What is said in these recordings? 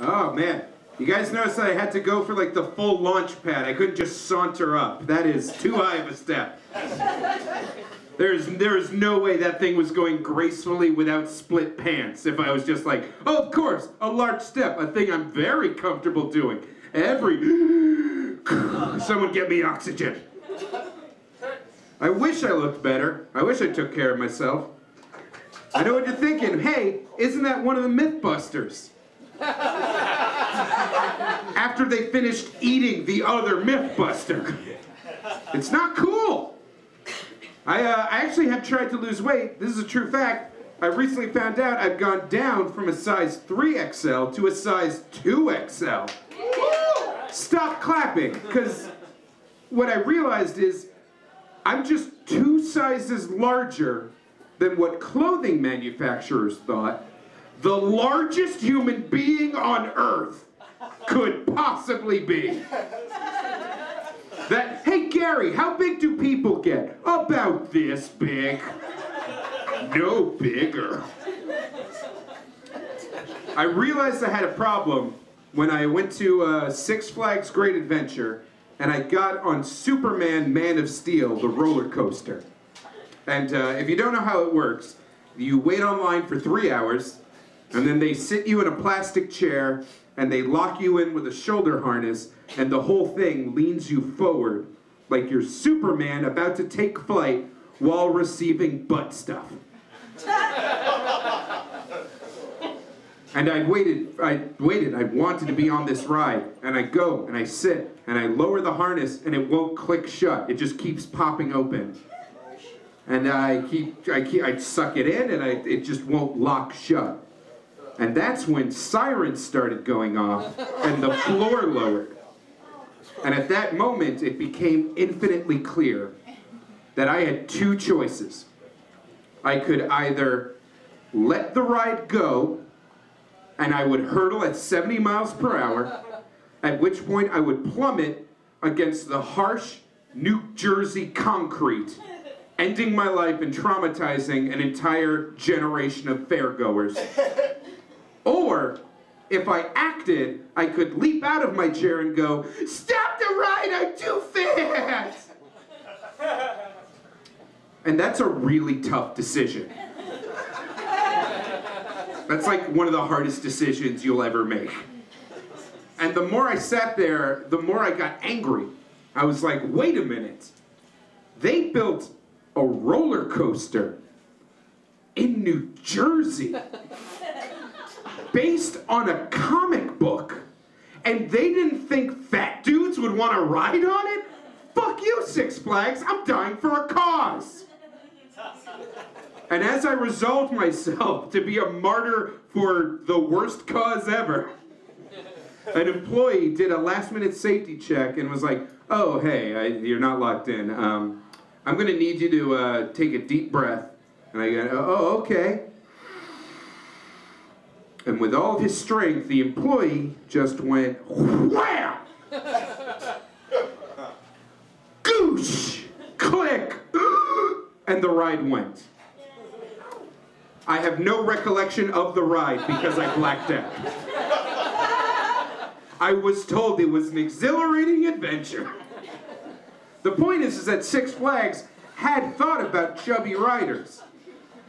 Oh man, you guys noticed that I had to go for like the full launch pad. I couldn't just saunter up. That is too high of a step. There is no way that thing was going gracefully without split pants if I was just like, oh, of course, a large step, a thing I'm very comfortable doing. Someone get me oxygen. I wish I looked better. I wish I took care of myself. I know what you're thinking. Hey, isn't that one of the Mythbusters? After they finished eating the other Mythbuster. It's not cool. I actually have tried to lose weight. This is a true fact. I recently found out I've gone down from a size 3XL to a size 2XL. Stop clapping, because what I realized is I'm just 2 sizes larger than what clothing manufacturers thought the largest human being on Earth could possibly be. That, hey Gary, how big do people get? About this big. No bigger. I realized I had a problem when I went to Six Flags Great Adventure and I got on Superman Man of Steel, the roller coaster. And if you don't know how it works, you wait online for 3 hours and then they sit you in a plastic chair and they lock you in with a shoulder harness, and the whole thing leans you forward like you're Superman about to take flight while receiving butt stuff. And I wanted to be on this ride, and I go, and I sit, and I lower the harness, and it won't click shut. It just keeps popping open. And I suck it in, and it just won't lock shut. And that's when sirens started going off and the floor lowered. And at that moment, it became infinitely clear that I had 2 choices. I could either let the ride go, and I would hurtle at 70 miles per hour, at which point I would plummet against the harsh New Jersey concrete, ending my life and traumatizing an entire generation of fairgoers. Or, if I acted, I could leap out of my chair and go, "Stop the ride, I'm too fast!" And that's a really tough decision. That's like one of the hardest decisions you'll ever make. And the more I sat there, the more I got angry. I was like, wait a minute. They built a roller coaster in New Jersey based on a comic book, and they didn't think fat dudes would want to ride on it? Fuck you, Six Flags, I'm dying for a cause. And as I resolved myself to be a martyr for the worst cause ever, an employee did a last-minute safety check and was like, oh, hey, you're not locked in. I'm going to need you to take a deep breath. And I go, oh, okay. And with all of his strength, the employee just went, wham! Goosh! Click! And the ride went. I have no recollection of the ride because I blacked out. I was told it was an exhilarating adventure. The point is that Six Flags had thought about chubby riders.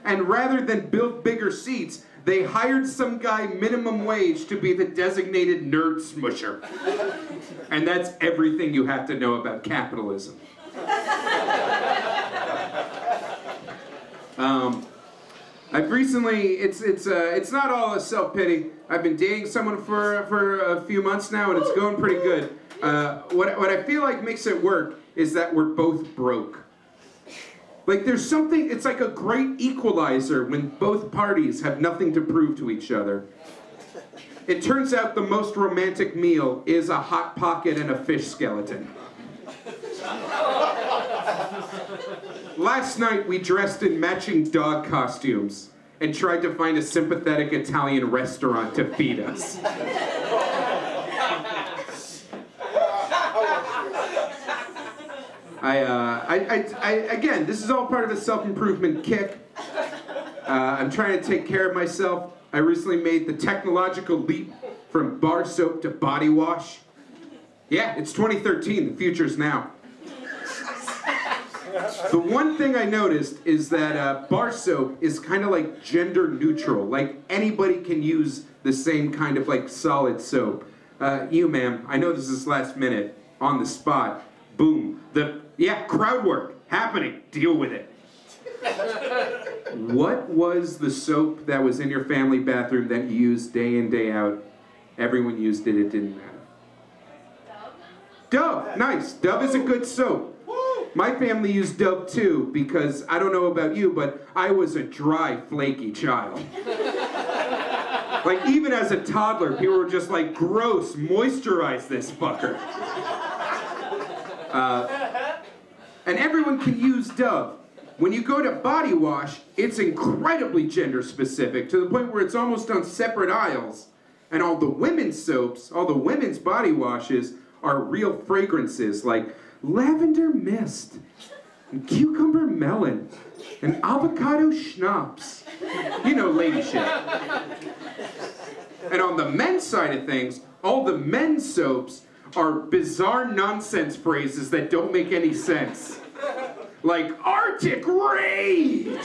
And rather than build bigger seats, they hired some guy minimum wage to be the designated nerd smusher. And that's everything you have to know about capitalism. I've recently, it's not all a self-pity. I've been dating someone for a few months now, and it's going pretty good. What I feel like makes it work is that we're both broke. Like there's something, it's like a great equalizer when both parties have nothing to prove to each other. It turns out the most romantic meal is a Hot Pocket and a fish skeleton. Last night we dressed in matching dog costumes and tried to find a sympathetic Italian restaurant to feed us. Again, this is all part of a self-improvement kick. I'm trying to take care of myself. I recently made the technological leap From bar soap to body wash. Yeah, it's 2013, the future's now. The one thing I noticed is that bar soap is kind of like gender neutral. Like anybody can use the same kind of like solid soap. You ma'am, I know this is last minute, on the spot, boom. Crowd work, happening, deal with it. What was the soap that was in your family bathroom that you used day in, day out? Everyone used it, it didn't matter. Dove, nice. Dove is a good soap. My family used Dove too because, I don't know about you, but I was a dry, flaky child. Like even as a toddler, people were just like, gross, moisturize this fucker. And everyone can use Dove. When you go to body wash, it's incredibly gender specific to the point where it's almost on separate aisles. And all the women's soaps, all the women's body washes are real fragrances like lavender mist, and cucumber melon, and avocado schnapps. You know, lady shit. And on the men's side of things, all the men's soaps are bizarre nonsense phrases that don't make any sense. Like Arctic Rage!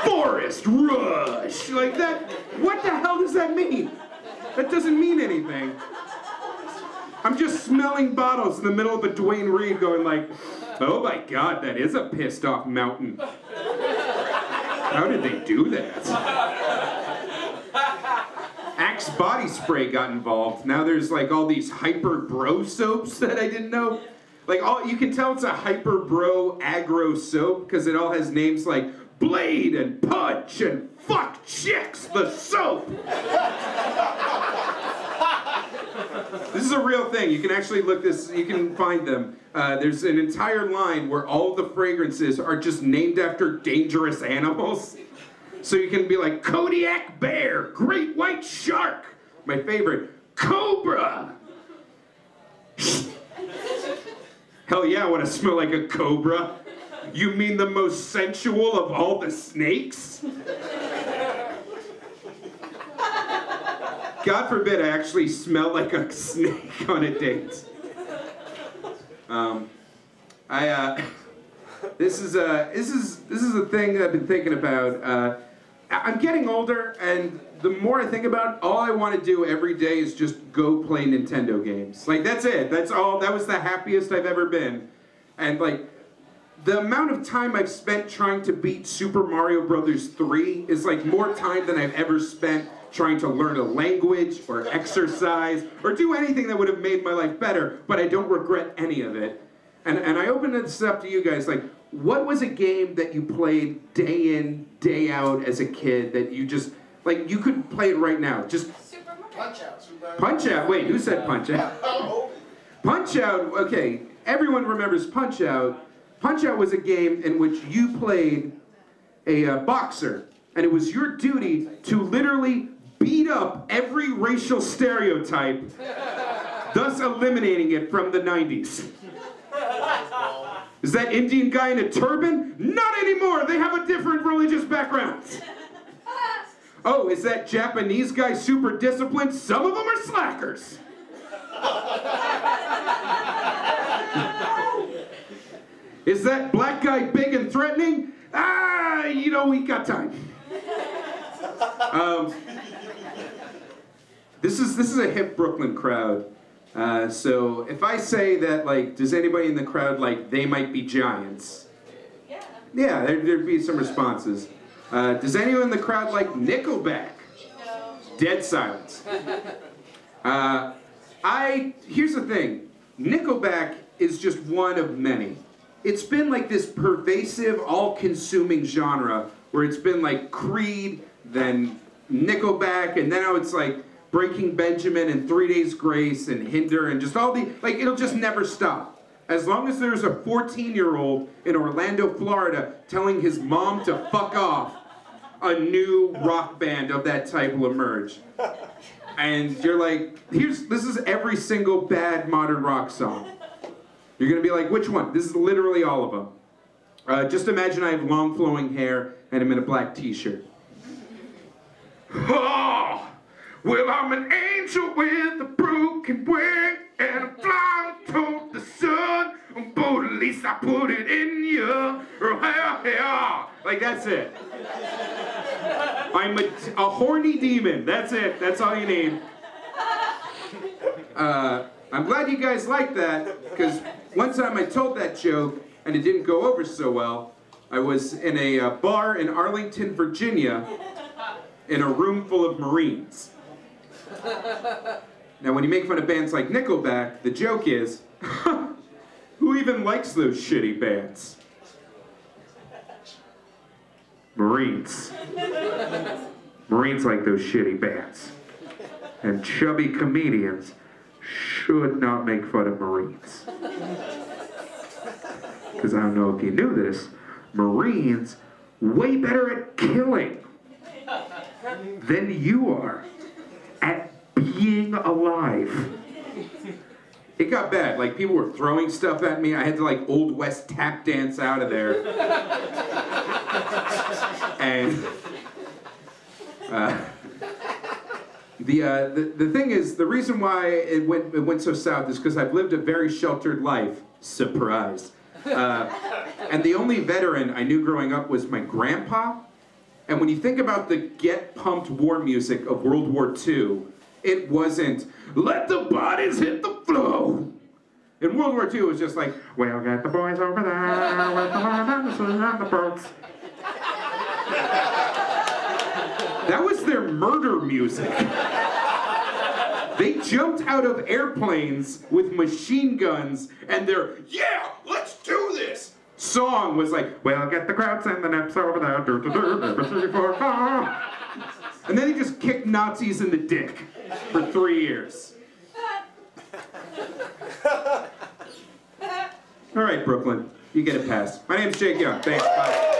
Forest Rush! Like that, what the hell does that mean? That doesn't mean anything. I'm just smelling bottles in the middle of a Dwayne Reed going like, oh my God, that is a pissed off mountain. How did they do that? Axe body spray got involved. Now there's like all these hyper bro soaps that I didn't know. Like you can tell it's a hyper bro aggro soap because it all has names like Blade and Punch and Fuck Chicks, the soap. This is a real thing. You can actually look this, you can find them. There's an entire line where all the fragrances are just named after dangerous animals. So you can be like, Kodiak Bear, Great White Shark. My favorite, Cobra. Hell yeah, I want to smell like a cobra. You mean the most sensual of all the snakes? God forbid I actually smell like a snake on a date. This is a thing that I've been thinking about. I'm getting older, and the more I think about it, all I want to do every day is just go play Nintendo games. Like that's it. That's all. That was the happiest I've ever been. And like the amount of time I've spent trying to beat Super Mario Brothers 3 is like more time than I've ever spent trying to learn a language or exercise or do anything that would have made my life better, but I don't regret any of it. And I open this up to you guys, like, what was a game that you played day in, day out as a kid that you just, like, you could play it right now? Just Super Mario. Punch-Out. Punch-Out? Wait, who said Punch-Out? Punch-Out, okay, everyone remembers Punch-Out. Punch-Out was a game in which you played a boxer, and it was your duty to literally beat up every racial stereotype, thus eliminating it from the 90s. Is that Indian guy in a turban? Not anymore! They have a different religious background. Oh, is that Japanese guy super disciplined? Some of them are slackers. Is that black guy big and threatening? You know, we got time. This is a hip Brooklyn crowd. So if I say that, like, does anybody in the crowd, like, they might be giants? Yeah. Yeah, there'd be some responses. Does anyone in the crowd like Nickelback? No. Dead silence. Here's the thing. Nickelback is just one of many. It's been like this pervasive, all-consuming genre where it's been like Creed, then Nickelback, and now it's like Breaking Benjamin and 3 Days Grace and Hinder and just all the, like, it'll just never stop. As long as there's a 14-year-old in Orlando, Florida telling his mom to fuck off, a new rock band of that type will emerge. And you're like, this is every single bad modern rock song. You're gonna be like, which one? This is literally all of them. Just imagine I have long flowing hair and I'm in a black t-shirt. Oh! Well, I'm an angel with a broken wing, and I'm flying toward the sun. But at least I put it in you. Like, that's it. I'm a horny demon. That's it. That's all you need. I'm glad you guys liked that, because one time I told that joke, and it didn't go over so well. I was in a bar in Arlington, Virginia, in a room full of Marines. Now, when you make fun of bands like Nickelback, the joke is, who even likes those shitty bands? Marines. Marines like those shitty bands. And chubby comedians should not make fun of Marines. Because I don't know if you knew this, Marines way better at killing than you are at being alive. It got bad. Like, people were throwing stuff at me. I had to, like, Old West tap dance out of there. And the thing is, the reason why it went so south is because I've lived a very sheltered life. Surprise. And the only veteran I knew growing up was my grandpa. And when you think about the get-pumped war music of World War II, it wasn't, let the bodies hit the floor. In World War II, it was just like, we'll get the boys over there, with the on the boats. That was their murder music. They jumped out of airplanes with machine guns, and their, yeah, let's do this song was like, we'll get the crowds and the nips over there, and then he just kicked Nazis in the dick for 3 years. All right, Brooklyn, you get a pass. My name's Jake Young. Thanks. Bye.